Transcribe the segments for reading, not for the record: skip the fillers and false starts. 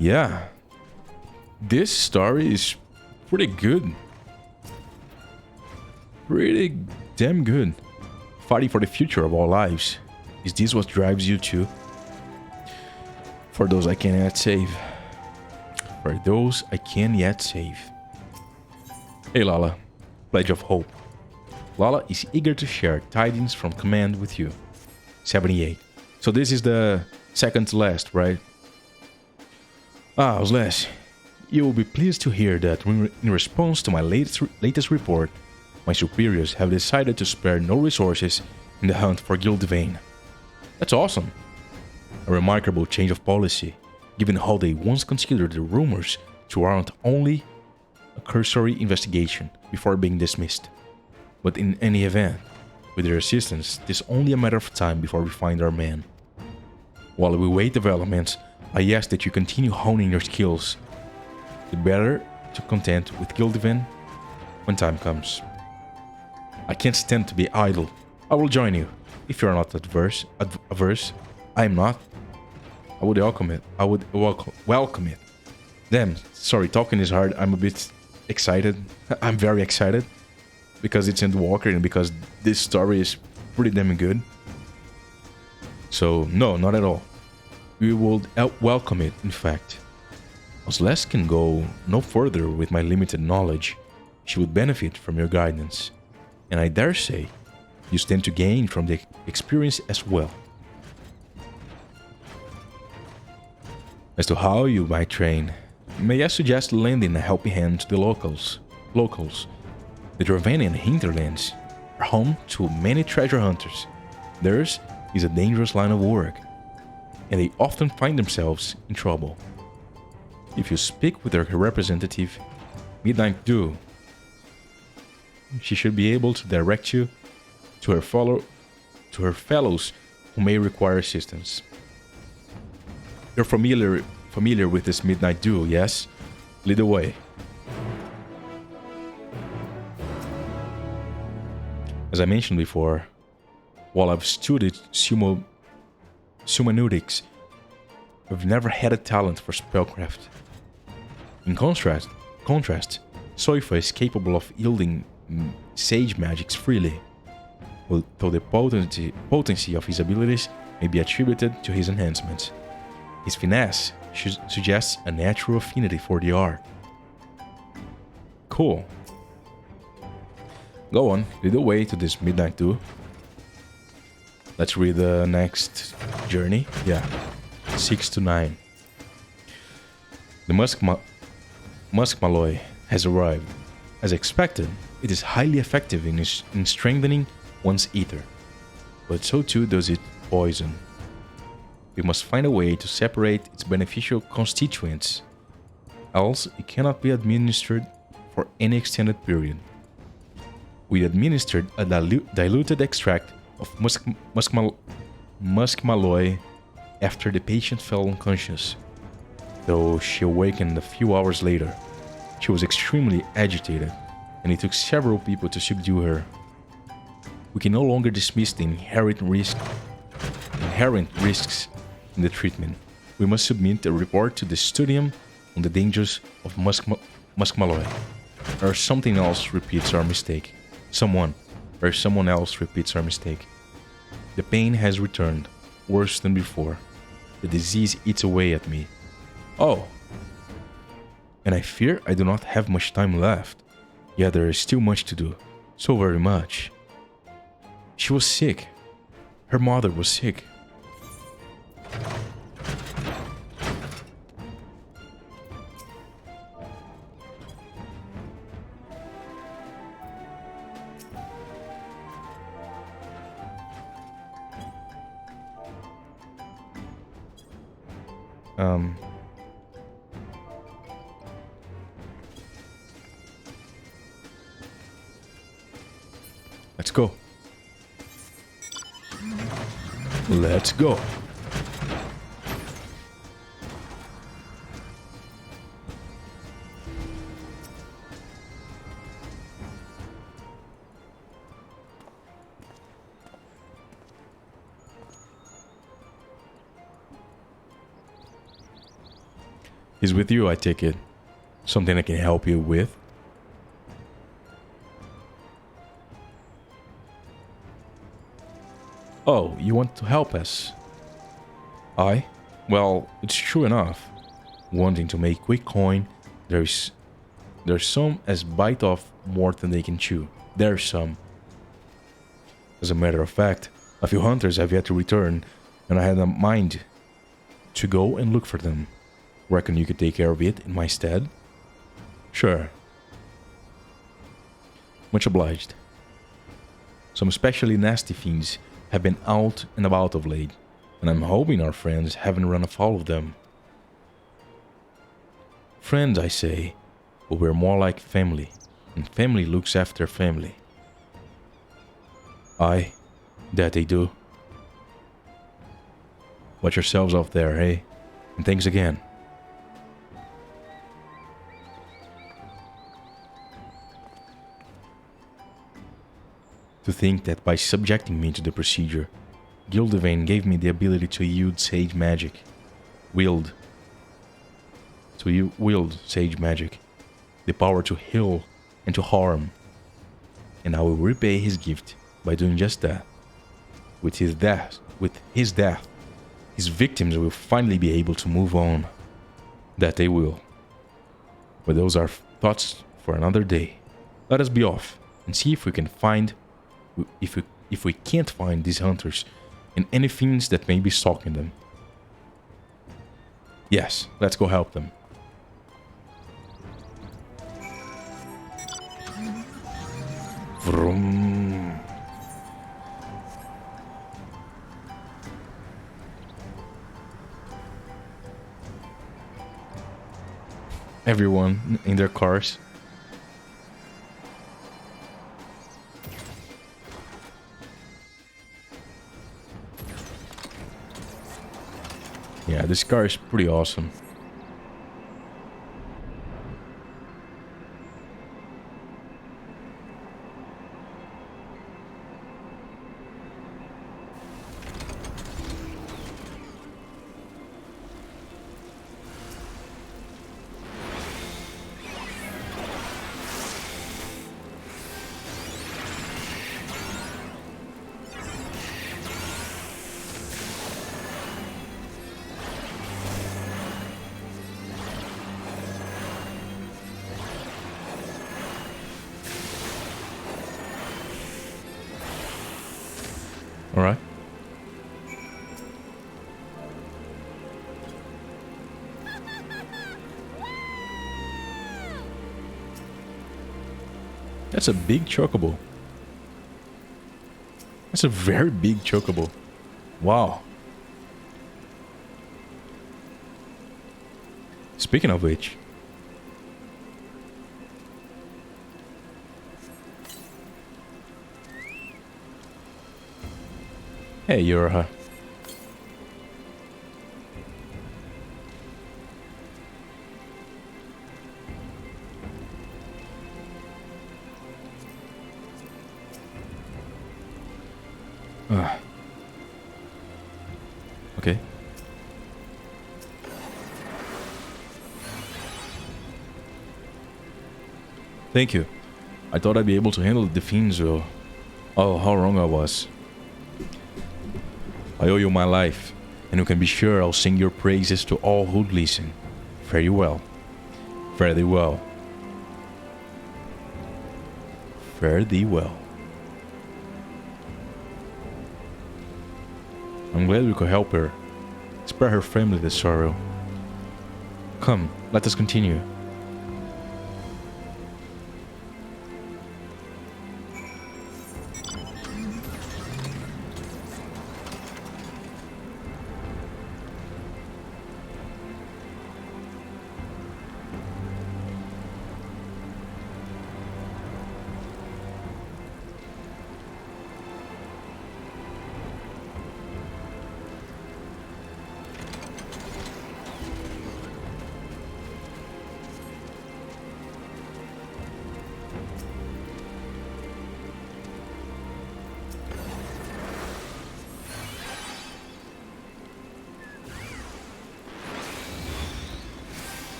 Yeah, this story is pretty good. Pretty damn good. Fighting for the future of our lives. Is this what drives you too? For those I can yet save. For those I can yet save. Hey Lala, Pledge of Hope. Lala is eager to share tidings from command with you. 78. So this is the second to last, right? Osles, you will be pleased to hear that in response to my latest report, my superiors have decided to spare no resources in the hunt for Gildvane. That's awesome. A remarkable change of policy, given how they once considered the rumors to warrant only a cursory investigation before being dismissed. But in any event, with their assistance, it is only a matter of time before we find our man. While we wait developments, I ask that you continue honing your skills. The better to content with Gildvane when time comes. I can't stand to be idle. I will join you. If you are not averse, I am not. I would welcome it. I would welcome it. Damn, sorry, talking is hard. I'm a bit excited. I'm very excited. Because it's Endwalker and because this story is pretty damn good. So, no, not at all. We would welcome it, in fact. Osles can go no further with my limited knowledge. She would benefit from your guidance. And I dare say, you stand to gain from the experience as well. As to how you might train, may I suggest lending a helping hand to the locals. The Dravanian hinterlands are home to many treasure hunters. Theirs is a dangerous line of work, and they often find themselves in trouble. If you speak with their representative, Midnight Dew, she should be able to direct you to her fellows who may require assistance. You're familiar with this Midnight Dew, yes? Lead the way. As I mentioned before, while I've studied sumaneutics, I've never had a talent for spellcraft. In contrast, Soifa is capable of wielding sage magics freely, though the potency of his abilities may be attributed to his enhancements. His finesse suggests a natural affinity for the art. Cool. Go on, lead the way to this Midnight Dew. Let's read the next journey. Yeah, 6 to 9. The Muskmalloy has arrived. As expected, it is highly effective in strengthening one's ether, but so too does its poison. We must find a way to separate its beneficial constituents, else it cannot be administered for any extended period. We administered a diluted extract of Muskmalloy after the patient fell unconscious. Though she awakened a few hours later, she was extremely agitated, and it took several people to subdue her. We can no longer dismiss the inherent risks in the treatment. We must submit a report to the studium on the dangers of Muskmalloy, or someone else repeats our mistake. Someone else repeats our mistake. The pain has returned, worse than before. The disease eats away at me. Oh! And I fear I do not have much time left. Yet there is still much to do. So very much. She was sick. Her mother was sick. Let's go. Let's go. He's with you, I take it. Something I can help you with? Oh, you want to help us? I? Well, it's true enough. Wanting to make quick coin, there's some as bite off more than they can chew. There's some. As a matter of fact, a few hunters have yet to return, and I had a mind to go and look for them. Reckon you could take care of it in my stead? Sure. Much obliged. Some especially nasty fiends have been out and about of late, and I'm hoping our friends haven't run afoul of them. Friends, I say, but we're more like family, and family looks after family. Aye, that they do. Watch yourselves off there, eh? And thanks again. To think that by subjecting me to the procedure, Gildevain gave me the ability to wield sage magic. Wield sage magic. The power to heal and to harm. And I will repay his gift by doing just that. With his death, his victims will finally be able to move on. That they will. But those are thoughts for another day. Let us be off and see if we can find, if we can't find these hunters and any fiends that may be stalking them. Yes, let's go help them. Vroom. Everyone in their cars. Yeah, this car is pretty awesome. All right. That's a big chocobo. That's a very big chocobo. Wow. Speaking of which, hey, you're okay. Thank you. I thought I'd be able to handle the fiends, or oh, how wrong I was. I owe you my life, and you can be sure I'll sing your praises to all who'd listen. Fare you well. Fare thee well. Fare thee well. I'm glad we could help her. Spare her family the sorrow. Come, let us continue.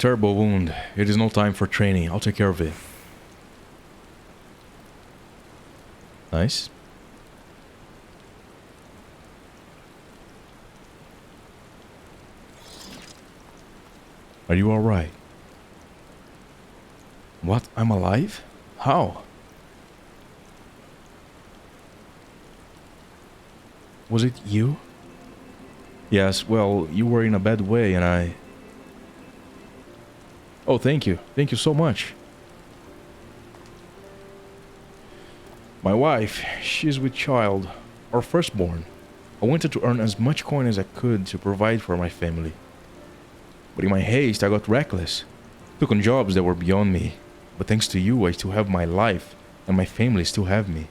terrible wound. It is no time for training. I'll take care of it. Nice. Are you alright? What? I'm alive? How? Was it you? Yes, well, you were in a bad way and I... Oh, thank you. Thank you so much. My wife, she's with child, our firstborn. I wanted to earn as much coin as I could to provide for my family. But in my haste, I got reckless. Took on jobs that were beyond me. But thanks to you, I still have my life, and my family still have me.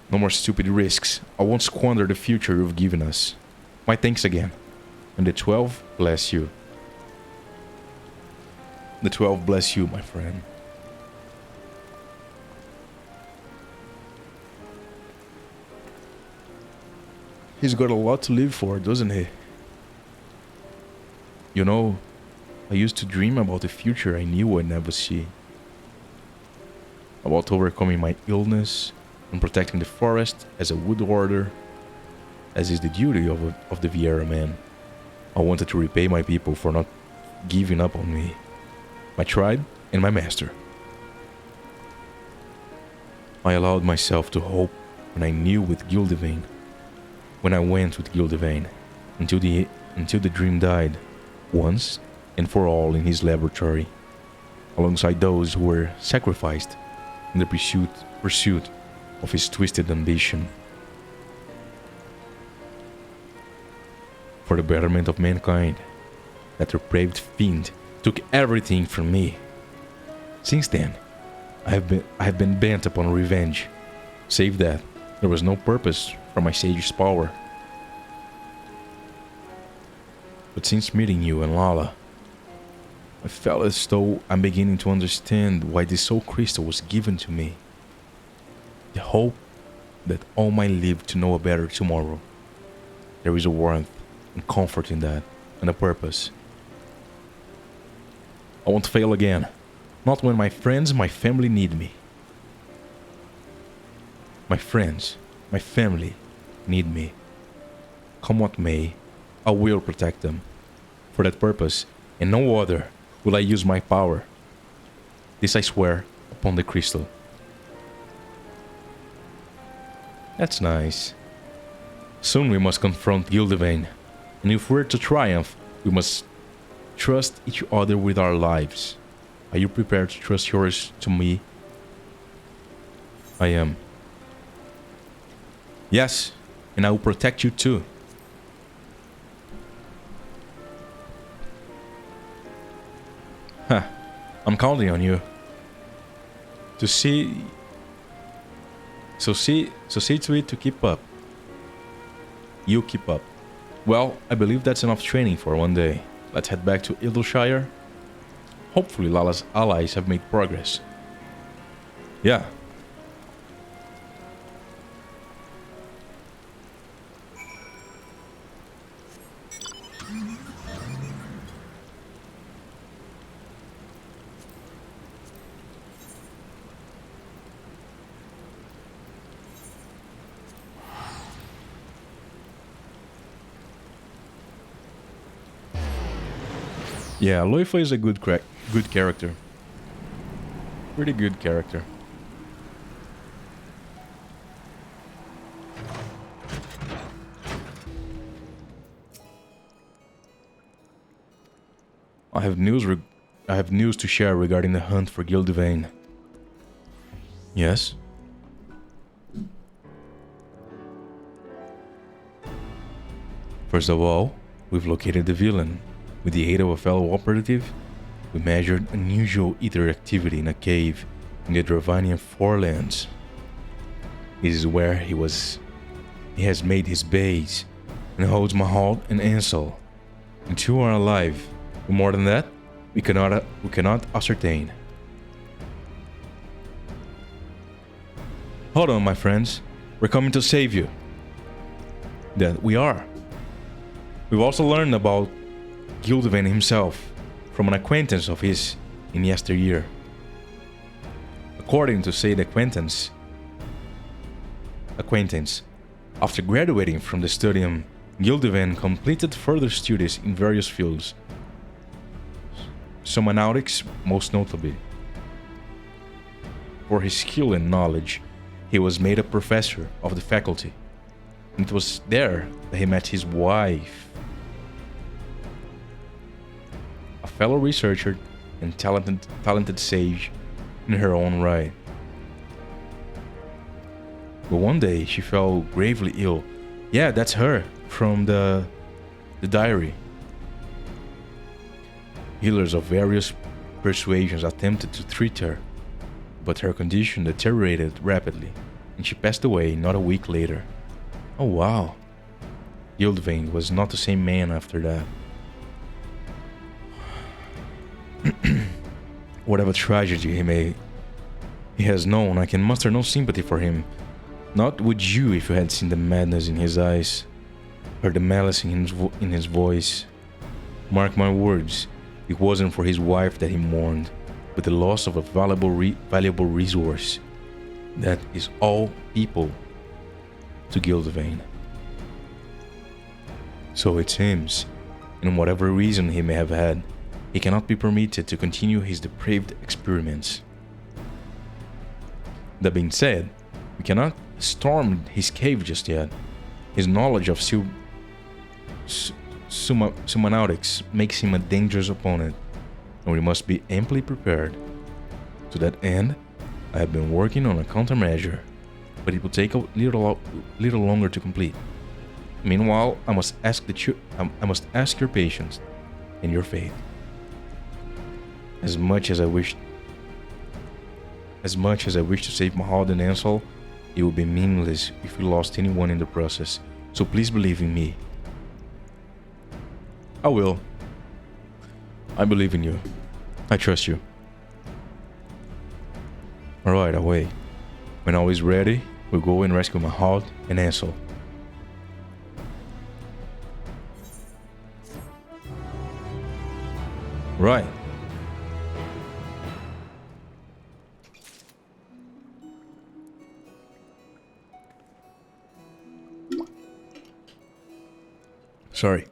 No more stupid risks. I won't squander the future you've given us. My thanks again. And the 12 bless you. The 12 bless you, my friend. He's got a lot to live for, doesn't he? You know, I used to dream about the future I knew I'd never see. About overcoming my illness and protecting the forest as a wood warder, as is the duty of the Vieira man. I wanted to repay my people for not giving up on me, my tribe and my master. I allowed myself to hope when I knew with Gildevain, when I went with Gildevain, until the dream died, once and for all in his laboratory, alongside those who were sacrificed in the pursuit of his twisted ambition. For the betterment of mankind, that depraved fiend took everything from me. Since then, I have been bent upon revenge, save that there was no purpose for my sage's power. But since meeting you and Lala, I felt as though I'm beginning to understand why this soul crystal was given to me. The hope that all might live to know a better tomorrow. There is a warmth and comfort in that, and a purpose. I won't fail again. Not when my friends, my family need me. My friends, my family need me. Come what may, I will protect them. For that purpose, and no other, will I use my power. This I swear upon the crystal. That's nice. Soon we must confront Gildevain, and if we're to triumph, we must trust each other with our lives. Are you prepared to trust yours to me? I am. Yes, and I will protect you too. Huh, I'm counting on you. See to it to keep up. You keep up. Well, I believe that's enough training for one day. Let's head back to Idleshire. Hopefully Lala's allies have made progress. Yeah. Yeah, Loifa is a good character. Pretty good character. I have news to share regarding the hunt for Gildevain. Yes? First of all, we've located the villain. With the aid of a fellow operative, we measured unusual ether activity in a cave in the Dravanian forelands. This is where he has made his base and holds Mahal and Ansel. The two are alive, but more than that, we cannot ascertain. Hold on, my friends. We're coming to save you. That we are. We've also learned about Gildevain himself. from an acquaintance of his in yesteryear. According to said acquaintance, after graduating from the studium, Gildevan completed further studies in various fields, Somanautics most notably. For his skill and knowledge, he was made a professor of the faculty, and it was there that he met his wife, a fellow researcher and talented sage in her own right. But one day she fell gravely ill. Yeah, that's her from the diary. Healers of various persuasions attempted to treat her, but her condition deteriorated rapidly, and she passed away not a week later. Oh wow. Gildevan was not the same man after that. Whatever tragedy he has known, I can muster no sympathy for him. Not would you if you had seen the madness in his eyes, heard the malice in his voice. Mark my words, it wasn't for his wife that he mourned, but the loss of a valuable resource. That is all people to Gildevan. So it seems, and whatever reason he may have had, he cannot be permitted to continue his depraved experiments. That being said, we cannot storm his cave just yet. His knowledge of Somanautics makes him a dangerous opponent, and we must be amply prepared. To that end, I have been working on a countermeasure, but it will take a little longer to complete. Meanwhile, I must ask your patience and your faith. As much as I wish to save Mahal and Ansel, it would be meaningless if we lost anyone in the process. So please believe in me. I will. I believe in you. I trust you. Alright, away. When all is ready, we'll go and rescue Mahal and Ansel. Right. Sorry.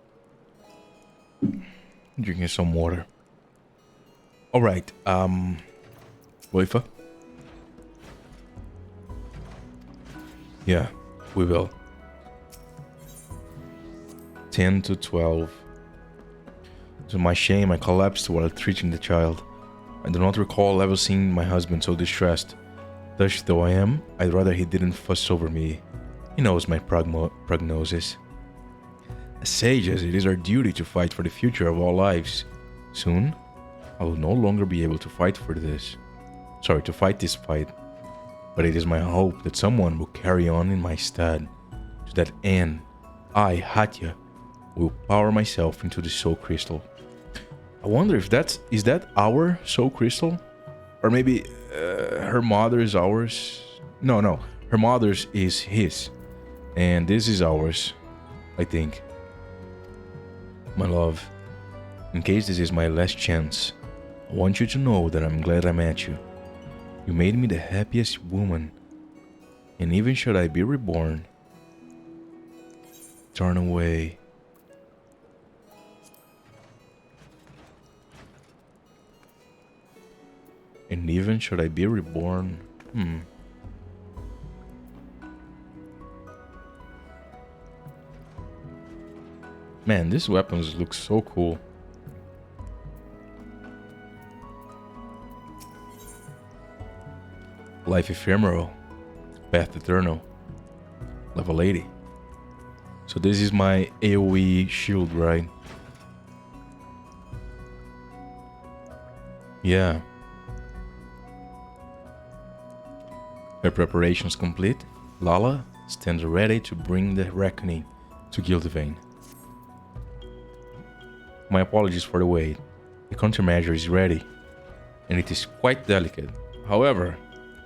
Drinking some water. Alright, Wafer? Yeah, we will. 10 to 12. To my shame, I collapsed while treating the child. I do not recall ever seeing my husband so distressed. Touched though I am, I'd rather he didn't fuss over me. He knows my prognosis. As sages, it is our duty to fight for the future of all lives. Soon, I will no longer be able to fight this fight. But it is my hope that someone will carry on in my stead. To that end, I, Hatya, will power myself into the soul crystal. I wonder if is that our soul crystal? Or maybe her mother's ours? No, her mother's is his. And this is ours, I think. My love, in case this is my last chance, I want you to know that I'm glad I met you. You made me the happiest woman, and even should I be reborn, turn away. And even should I be reborn, Man, these weapons look so cool. Life Ephemeral, Path Eternal, Level 80. So this is my AoE shield, right? Yeah. Her preparations complete, Lala stands ready to bring the reckoning to Gildevan. My apologies for the wait. The countermeasure is ready, and it is quite delicate. However,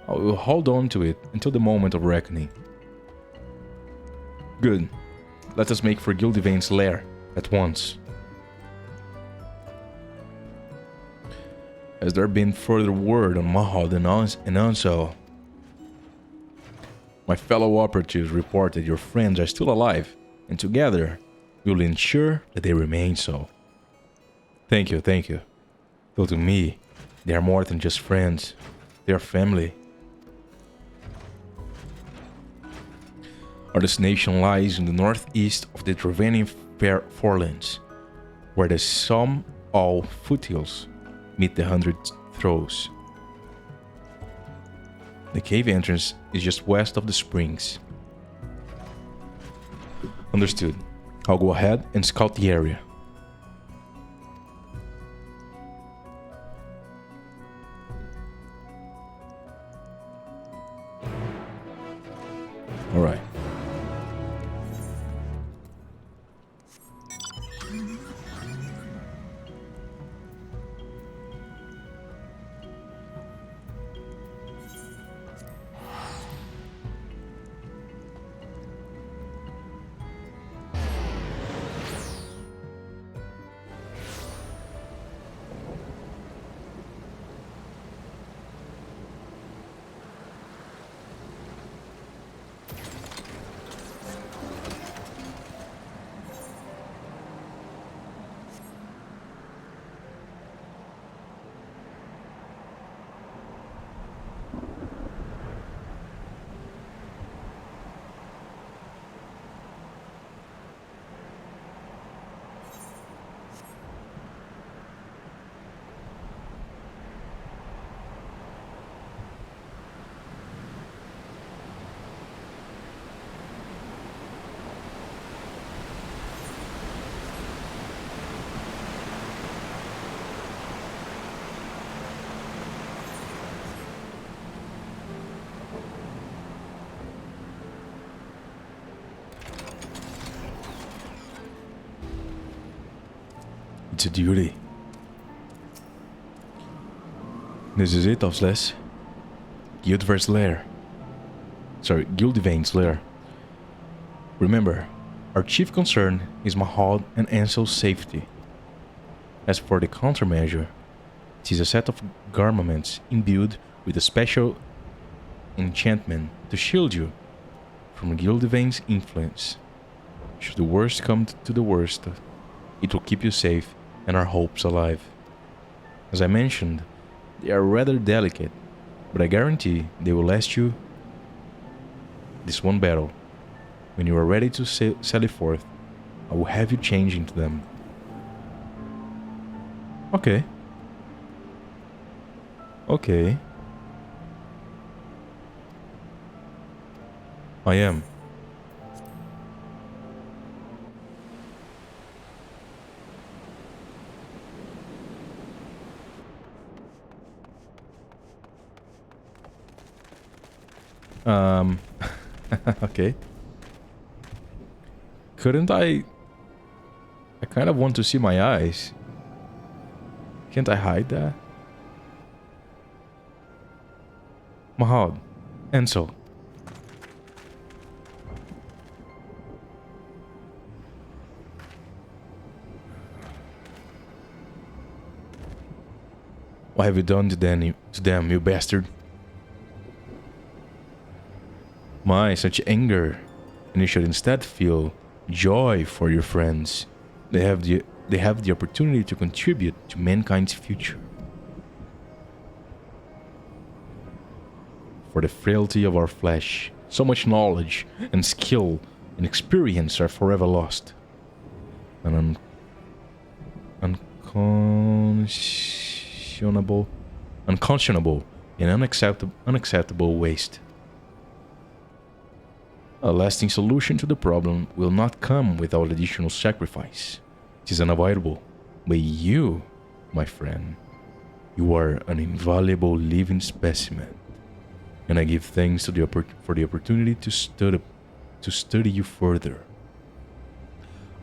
I will hold on to it until the moment of reckoning. Good. Let us make for Gildevan's lair at once. Has there been further word on Mahal and Ansel? My fellow operatives report that your friends are still alive, and together we will ensure that they remain so. Thank you, thank you. Though to me, they are more than just friends. They are family. Our destination lies in the northeast of the Dravanian Forelands, where the All foothills meet the Hundred Throws. The cave entrance is just west of the springs. Understood. I'll go ahead and scout the area. All right. It's a duty. This is it, Osles. Guildvain's lair. Remember, our chief concern is Mahal and Ansel's safety. As for the countermeasure, it is a set of garments imbued with a special enchantment to shield you from Guildvain's influence. Should the worst come to the worst, it will keep you safe and our hopes alive. As I mentioned, they are rather delicate, but I guarantee they will last you this one battle. When you are ready to sally forth, I will have you change into them. Okay. Okay. I am. Okay. Couldn't I kind of want to see my eyes. Can't I hide that? Mahal. Ansel. What have you done to them, you bastard? My, such anger. And you should instead feel joy for your friends. They have the opportunity to contribute to mankind's future. For the frailty of our flesh, so much knowledge and skill and experience are forever lost. An unconscionable and unacceptable waste. A lasting solution to the problem will not come without additional sacrifice. It is unavoidable. But you, my friend, you are an invaluable living specimen. And I give thanks to for the opportunity to study you further.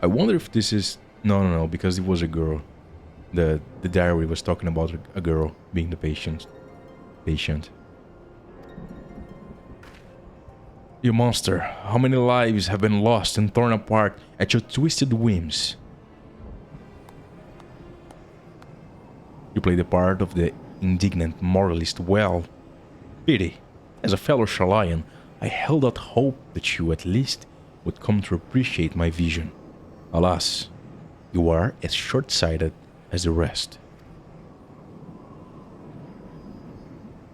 I wonder if this is... No, because it was a girl. The diary was talking about a girl being the patient. You monster, how many lives have been lost and torn apart at your twisted whims? You play the part of the indignant moralist, well, pity. As a fellow Sharlayan, I held out hope that you at least would come to appreciate my vision. Alas, you are as short-sighted as the rest.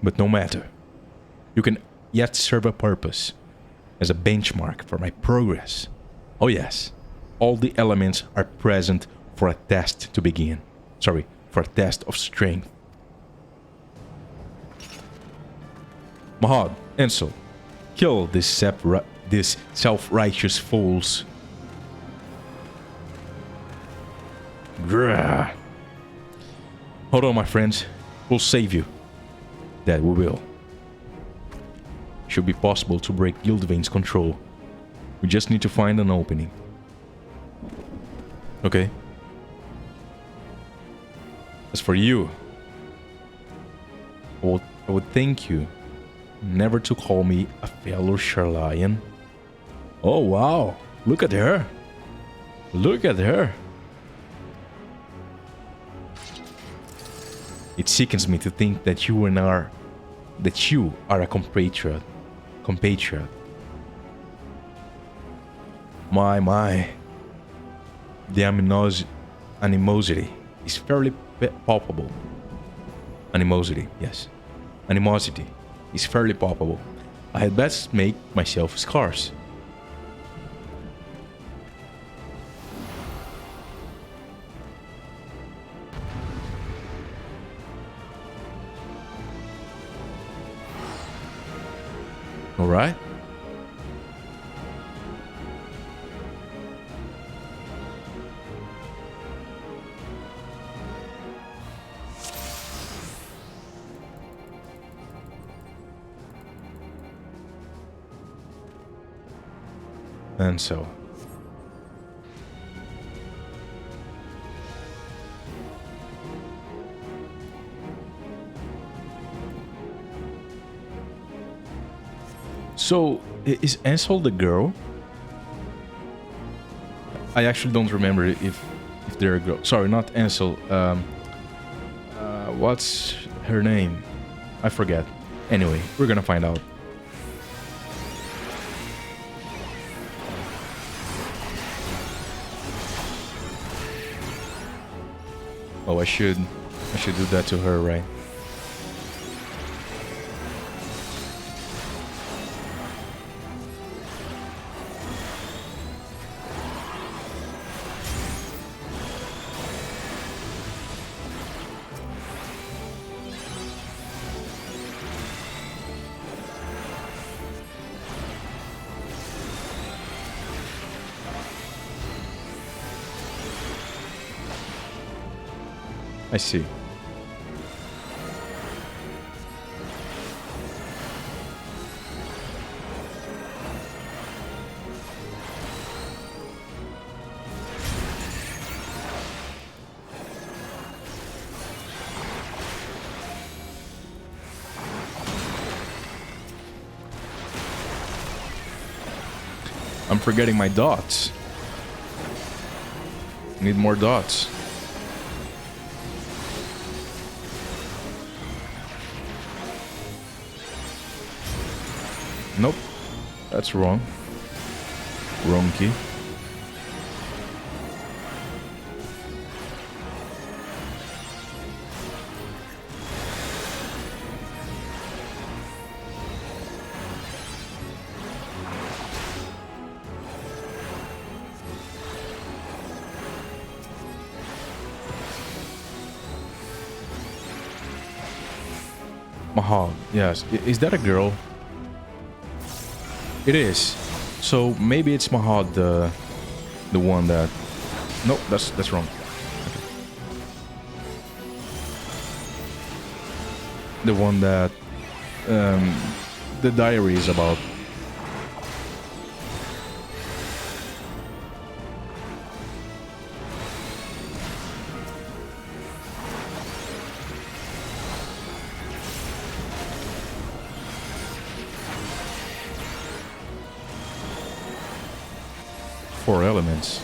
But no matter. You can yet serve a purpose as a benchmark for my progress. Oh yes, all the elements are present for a test to begin. Sorry, for a test of strength. Mahad, Ansel, kill these self-righteous fools. Grah. Hold on, my friends. We'll save you. That we will. It should be possible to break Guildvain's control. We just need to find an opening. Okay. As for you, I would thank you never to call me a fellow Sharlayan. Oh wow, look at her. Look at her. It sickens me to think that you are a compatriot. My. The animosity is fairly palpable. Animosity, yes. Animosity is fairly palpable. I had best make myself scarce. All right. And so. So, is Ansel the girl? I actually don't remember if they're a girl. Sorry, not Ansel. What's her name? I forget. Anyway, we're gonna find out. Oh, I should do that to her, right? I see. I'm forgetting my dots. Need more dots. Nope, that's wrong. Wrong key. Mahal, yes. Is that a girl? It is. So maybe it's Mahad, the one that. Nope, that's wrong. Okay. The one that the diary is about. Four elements.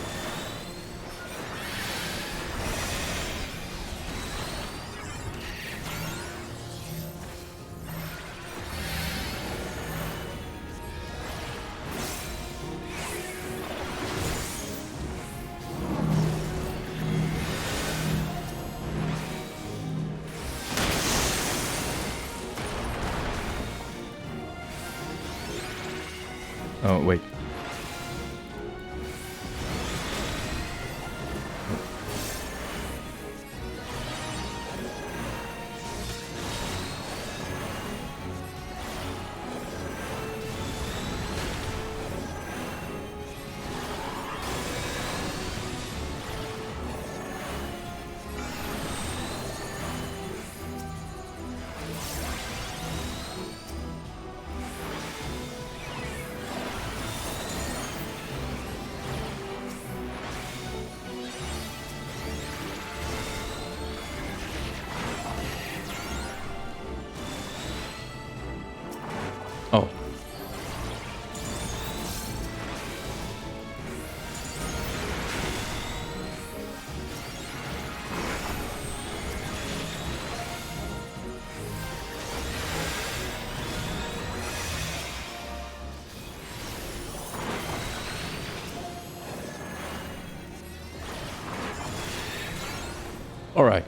Oh, wait. Oh. All right.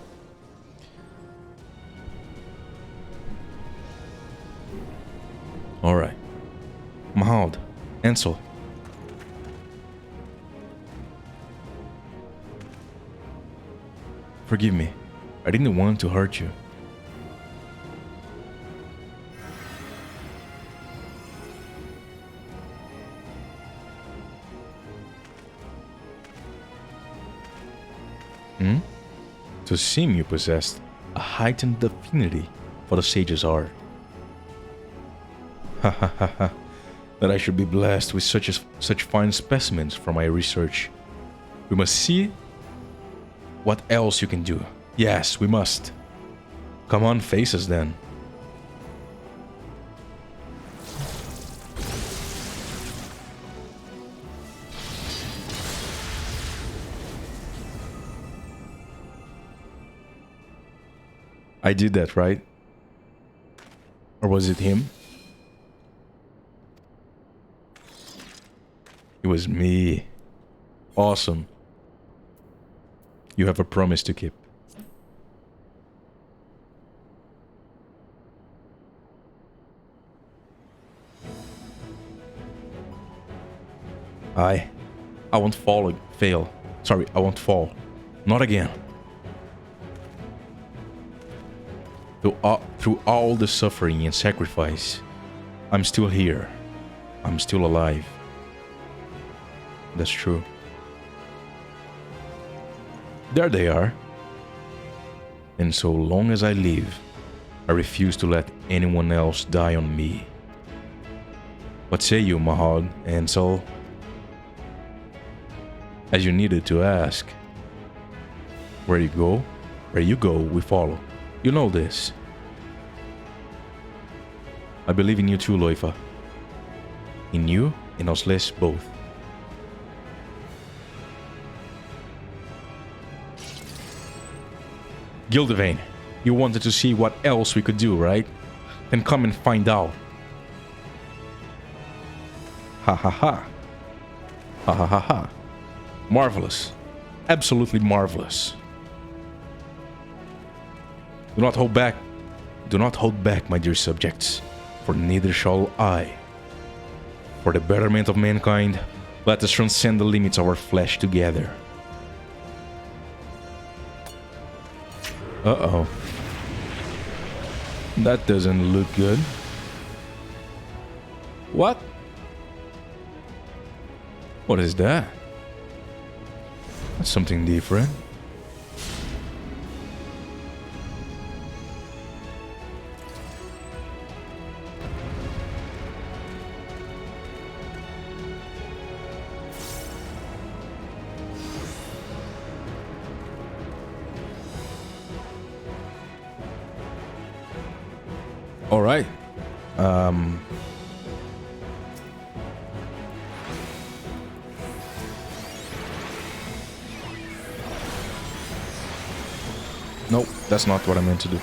All right. Mahald. Ansel. Forgive me. I didn't want to hurt you. Hmm? To seem you possessed a heightened affinity for the sage's art. Ha ha ha ha. That I should be blessed with such fine specimens from my research. We must see what else you can do. Yes, we must. Come on, face us then. I did that, right? Or was it him? It was me. Awesome. You have a promise to keep. I won't fail. Sorry, I won't fall. Not again. Through all the suffering and sacrifice, I'm still here. I'm still alive. That's true. There they are. And so long as I live, I refuse to let anyone else die on me. What say you, Mahad, Ansel? As you needed to ask. Where you go, we follow. You know this. I believe in you too, Loifa. In you and us both. Gildevane, you wanted to see what else we could do, right? Then come and find out. Ha ha ha. Ha ha ha ha. Marvelous. Absolutely marvelous. Do not hold back. Do not hold back, my dear subjects, for neither shall I. For the betterment of mankind, let us transcend the limits of our flesh together. Uh-oh. That doesn't look good. What? What is that? That's something different. All right. Nope, that's not what I meant to do.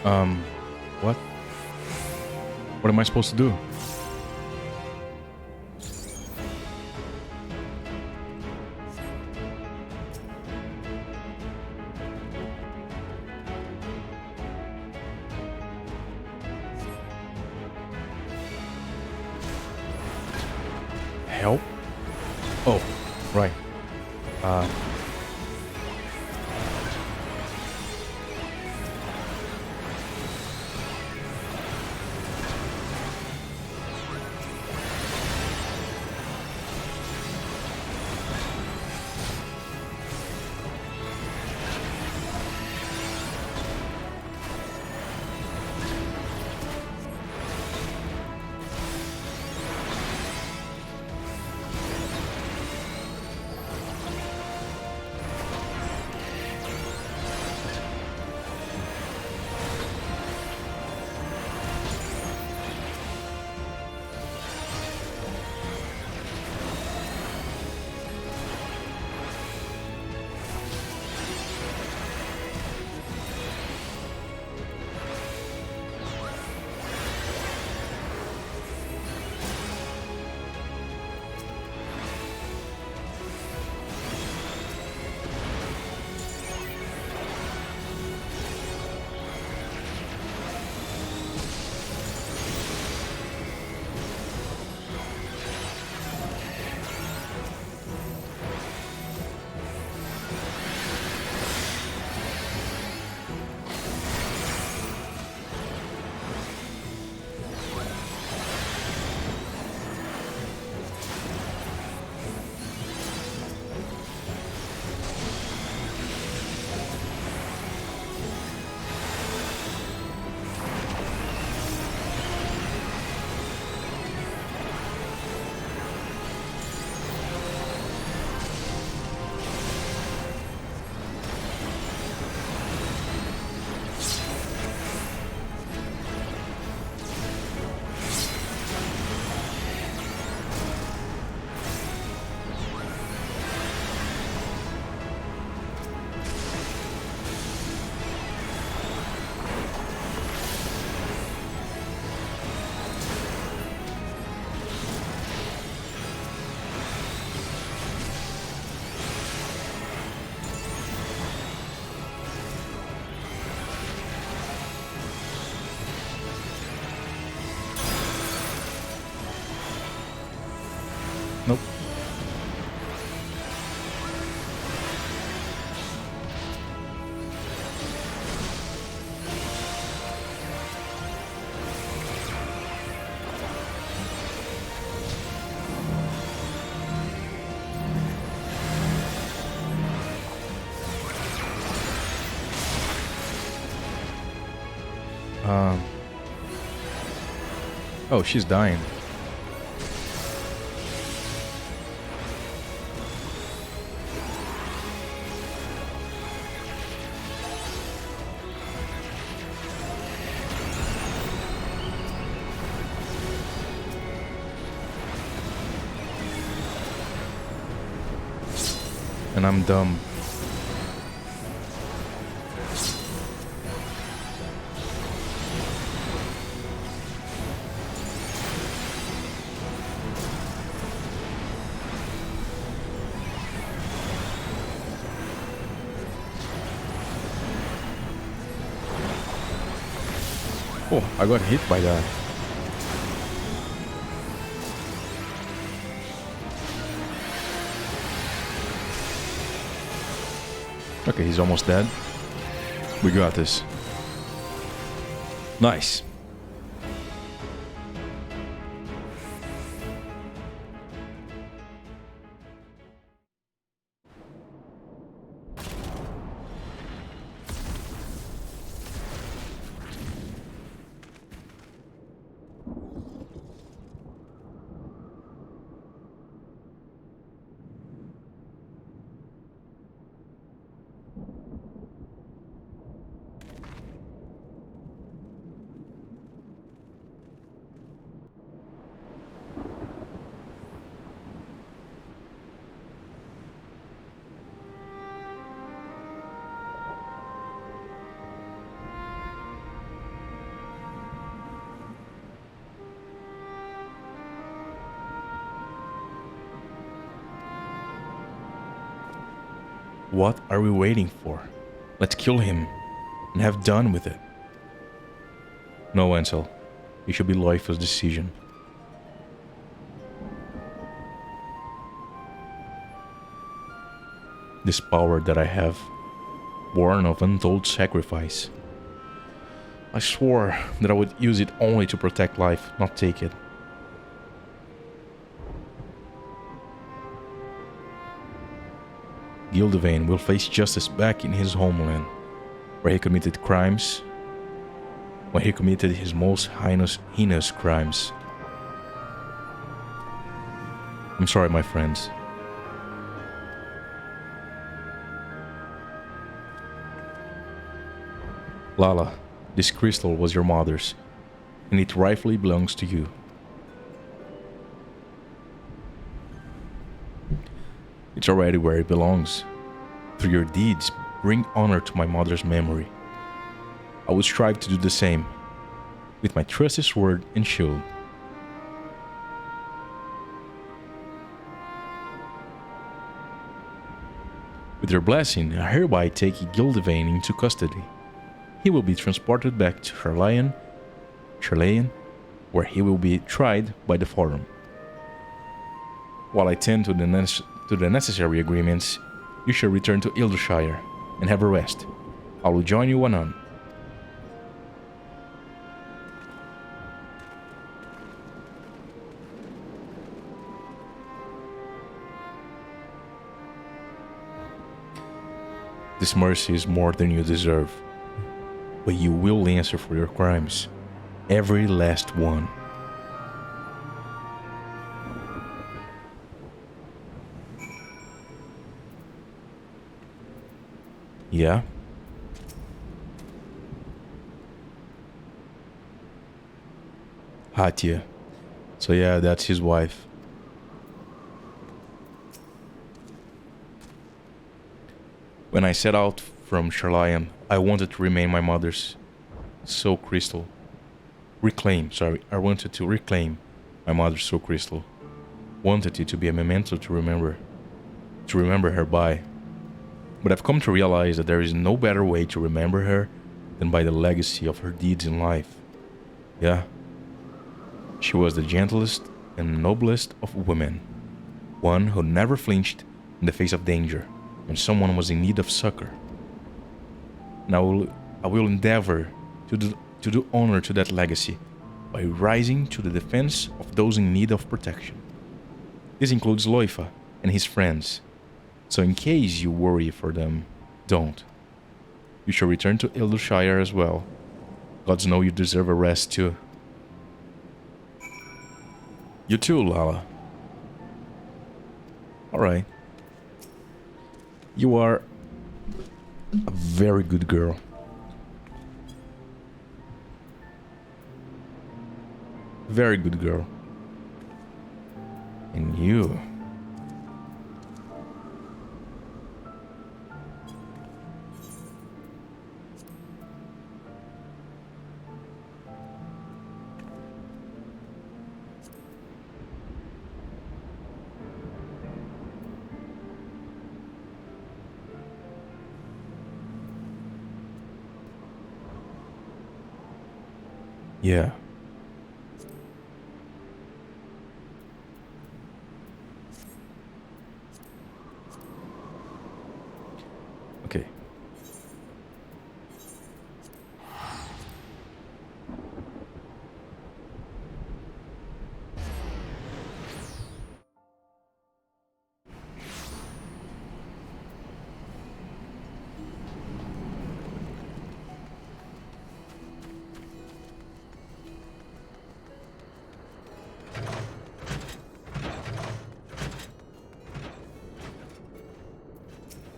What? What am I supposed to do? Help? Oh, right. Uh... Nope. Oh, she's dying. And I'm dumb. Oh, I got hit by that. Okay, he's almost dead. We got this. Nice. What are we waiting for? Let's kill him and have done with it. No, Ansel. It should be Loifa's decision. This power that I have, born of untold sacrifice. I swore that I would use it only to protect life, not take it. Gildevain will face justice back in his homeland, where he committed crimes, when he committed his most heinous crimes. I'm sorry, my friends. Lala, this crystal was your mother's, and it rightfully belongs to you. It's already where it belongs. Through your deeds, bring honor to my mother's memory. I will strive to do the same, with my trusty sword and shield. With your blessing, I hereby take Gildevain into custody. He will be transported back to Charlayan, where he will be tried by the Forum. While I tend to the necessary agreements, you shall return to Ildershire and have a rest. I will join you anon. This mercy is more than you deserve, but you will answer for your crimes. Every last one. Yeah? Hatya. So yeah, that's his wife. When I set out from Charlayan, I wanted to remain my mother's soul crystal. I wanted to reclaim my mother's soul crystal. Wanted it to be a memento to remember her by. But I've come to realize that there is no better way to remember her than by the legacy of her deeds in life. Yeah. She was the gentlest and noblest of women. One who never flinched in the face of danger when someone was in need of succor. And I will endeavor to do honor to that legacy by rising to the defense of those in need of protection. This includes Loifa and his friends. So in case you worry for them, don't. You shall return to Ildershire as well. Gods know you deserve a rest too. You too, Lala. Alright. You are a very good girl. Very good girl. And you... Yeah. Okay.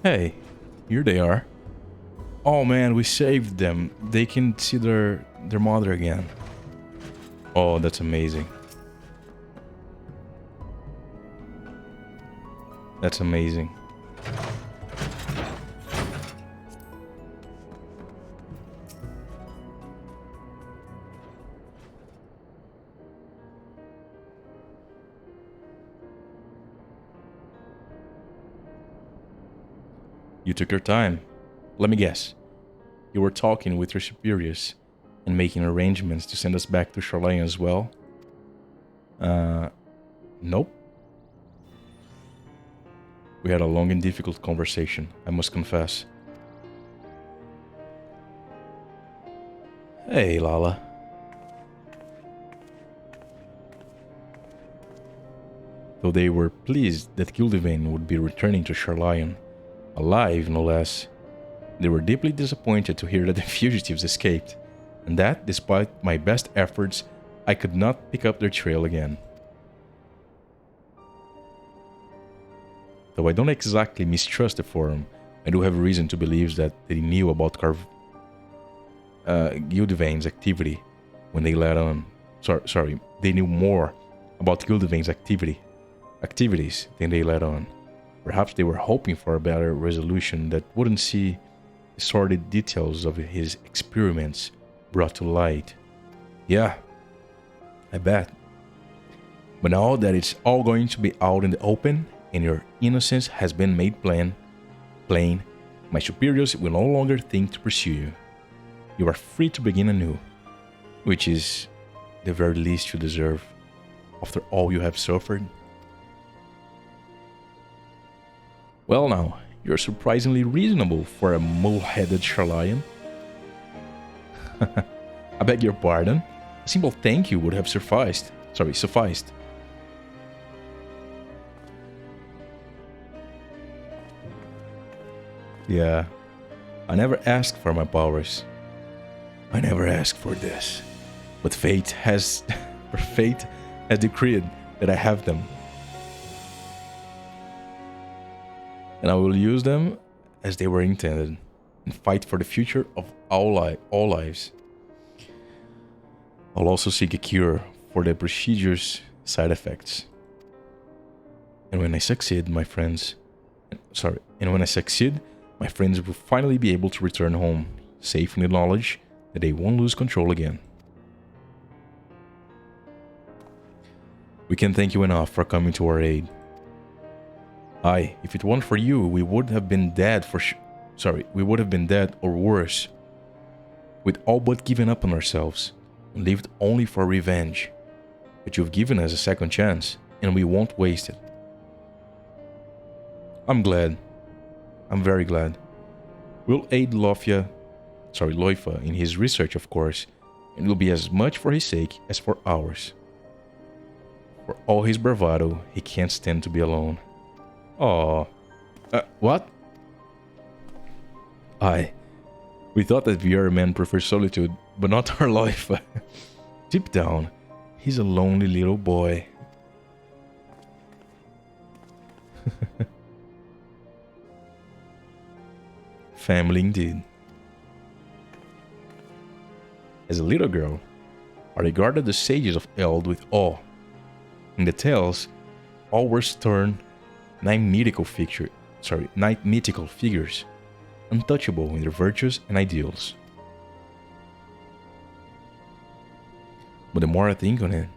Hey, here they are. Oh man, we saved them. They can see their mother again. Oh, that's amazing. That's amazing. You took your time. Let me guess. You were talking with your superiors and making arrangements to send us back to Charlene as well? Nope. We had a long and difficult conversation, I must confess. Hey, Lala. Though they were pleased that Gildivain would be returning to Charlion, alive no less, they were deeply disappointed to hear that the fugitives escaped, and that, despite my best efforts, I could not pick up their trail again. Though I don't exactly mistrust the Forum, I do have reason to believe that they knew about Gildivain's activity when they let on. They knew more about Gildivain's activities than they let on. Perhaps they were hoping for a better resolution that wouldn't see the sordid details of his experiments brought to light. Yeah, I bet. But now that it's all going to be out in the open and your innocence has been made plain, my superiors will no longer think to pursue you. You are free to begin anew, which is the very least you deserve after all you have suffered. Well now, you're surprisingly reasonable for a mole-headed Charlion. I beg your pardon. A simple thank you would have sufficed. Yeah, I never asked for my powers. I never asked for this. But fate has decreed that I have them. And I will use them as they were intended and fight for the future of all lives. I'll also seek a cure for the procedure's side effects. And when I succeed, my friends will finally be able to return home, safe in the knowledge that they won't lose control again. We can't thank you enough for coming to our aid. Aye, if it weren't for you, we would have been dead or worse. We'd all but given up on ourselves and lived only for revenge. But you've given us a second chance, and we won't waste it. I'm glad. I'm very glad. We'll aid Loifa in his research, of course, and it will be as much for his sake as for ours. For all his bravado, he can't stand to be alone. Aww. What? Aye. We thought that VR men prefer solitude, but not our life. Deep down, he's a lonely little boy. Family indeed. As a little girl, I regarded the sages of Eld with awe. In the tales, all were stern, night mythical figures, untouchable in their virtues and ideals. But the more I think on it,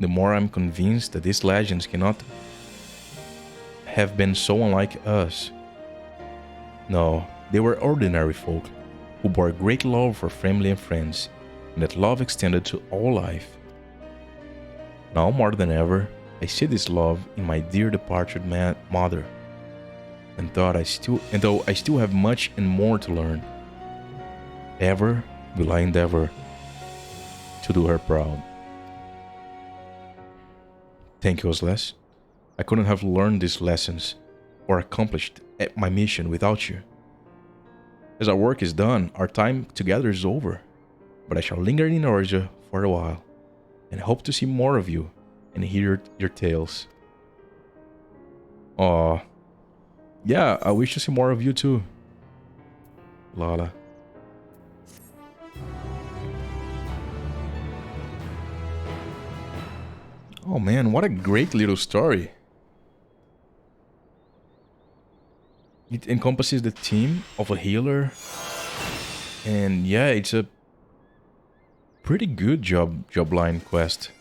the more I'm convinced that these legends cannot have been so unlike us. No, they were ordinary folk who bore great love for family and friends, and that love extended to all life. Now more than ever, I see this love in my dear departed mother, and though I still have much and more to learn, ever will I endeavor to do her proud. Thank you, Osles. I couldn't have learned these lessons or accomplished my mission without you. As our work is done, our time together is over, but I shall linger in Orgia for a while, and hope to see more of you and hear your tales. Aw. Yeah, I wish to see more of you too. Lala. Oh man, what a great little story. It encompasses the theme of a healer. And yeah, it's a pretty good job line quest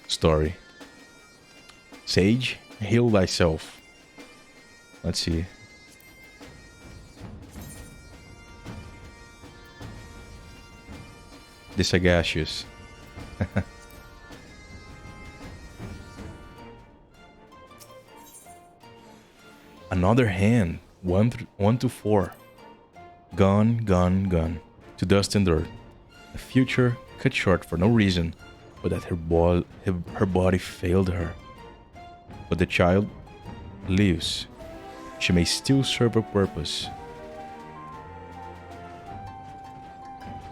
story. Sage, heal thyself. Let's see. The sagacious. Another hand. 1 to 4. Gone, gone, gone. To dust and dirt. A future cut short for no reason, but that her body failed her. But the child lives. She may still serve a purpose.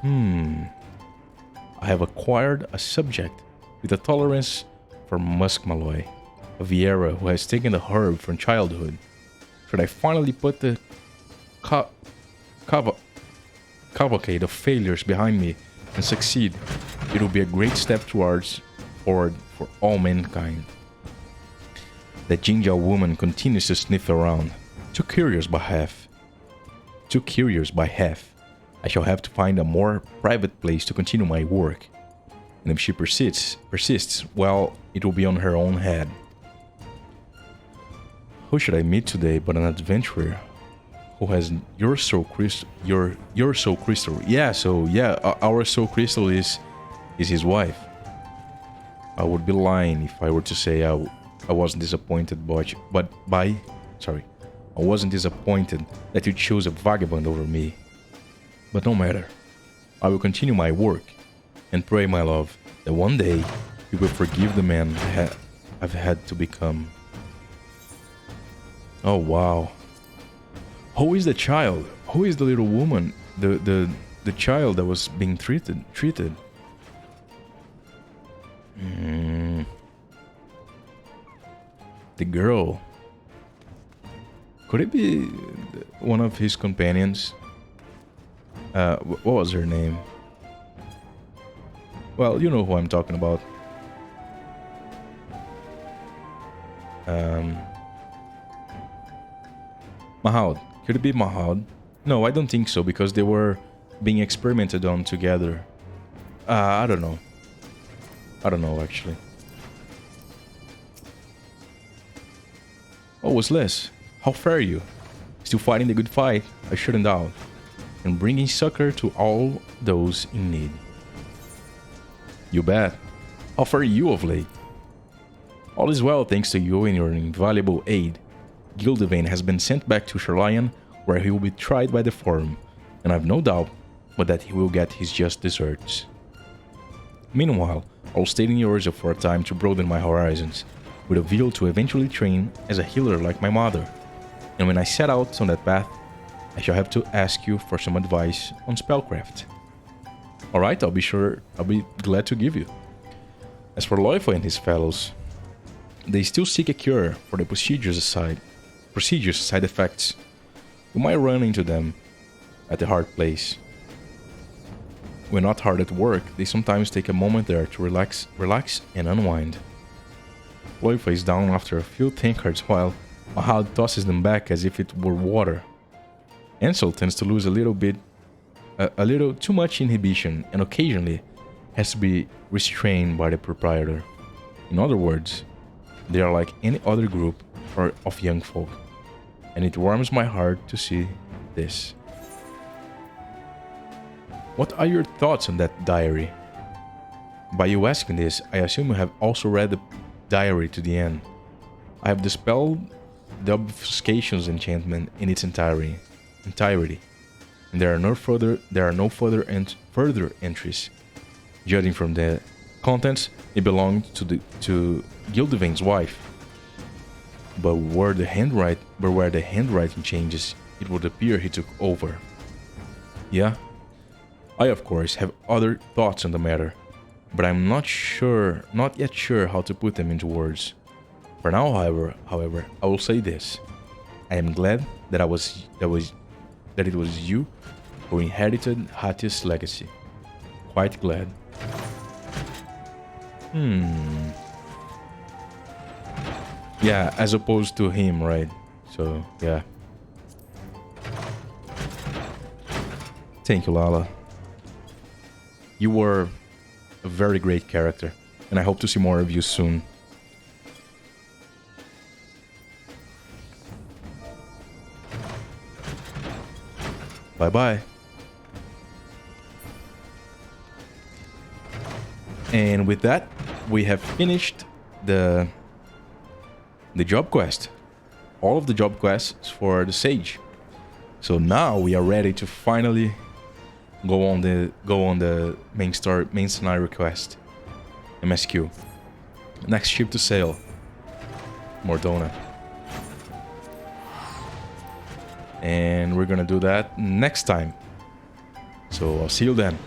I have acquired a subject with a tolerance for muskmalloy, a Vieira who has taken the herb from childhood. Should I finally put the cavalcade of failures behind me and succeed, it will be a great step forward for all mankind. The Jinja woman continues to sniff around, too curious by half. I shall have to find a more private place to continue my work. And if she persists, well, it will be on her own head. Who should I meet today but an adventurer who has your soul crystal? Your soul crystal. Our soul crystal is his wife. I would be lying if I were to say I wasn't disappointed, I wasn't disappointed that you chose a vagabond over me. But no matter. I will continue my work and pray, my love, that one day you will forgive the man I've had to become. Oh wow. Who is the child? Who is the little woman? The child that was being treated? The girl. Could it be one of his companions? What was her name? Well, you know who I'm talking about. Mahad. Could it be Mahad? No, I don't think so, because they were being experimented on together. I don't know. Actually. Oh, Wesles, how fare you? Still fighting the good fight, I shouldn't doubt, and bringing succor to all those in need. You bet. How fare you of late? All is well thanks to you and your invaluable aid. Gildevain has been sent back to Sherlion, where he will be tried by the Forum, and I've no doubt but that he will get his just deserts. Meanwhile, I'll stay in Eorzea for a time to broaden my horizons, with a view to eventually train as a healer like my mother. And when I set out on that path, I shall have to ask you for some advice on spellcraft. Alright, I'll be glad to give you. As for Loifa and his fellows, they still seek a cure for the prestigious side effects. You might run into them at the hard place. When not hard at work, they sometimes take a moment there to relax and unwind. Loifa is down after a few tankards while Mahad tosses them back as if it were water. Ansel tends to lose a little too much inhibition and occasionally has to be restrained by the proprietor. In other words, they are like any other group of young folk, and it warms my heart to see this. What are your thoughts on that diary? By you asking this, I assume you have also read the diary to the end. I have dispelled the obfuscation's enchantment in its entirety, and there are no further entries. Judging from the contents, it belonged to Gildevain's wife. But where the handwriting changes, it would appear he took over. Yeah, I of course have other thoughts on the matter, but I'm not yet sure how to put them into words. For now, however, I will say this: I am glad that it was you who inherited Hatia's legacy. Quite glad. Yeah, as opposed to him, right? So, yeah. Thank you, Lala. You were a very great character, and I hope to see more of you soon. Bye-bye. And with that, we have finished the job quest. All of the job quests for the Sage. So now we are ready to finally go on the main scenario quest. MSQ. Next ship to sail. Mordona. And we're gonna do that next time. So I'll see you then.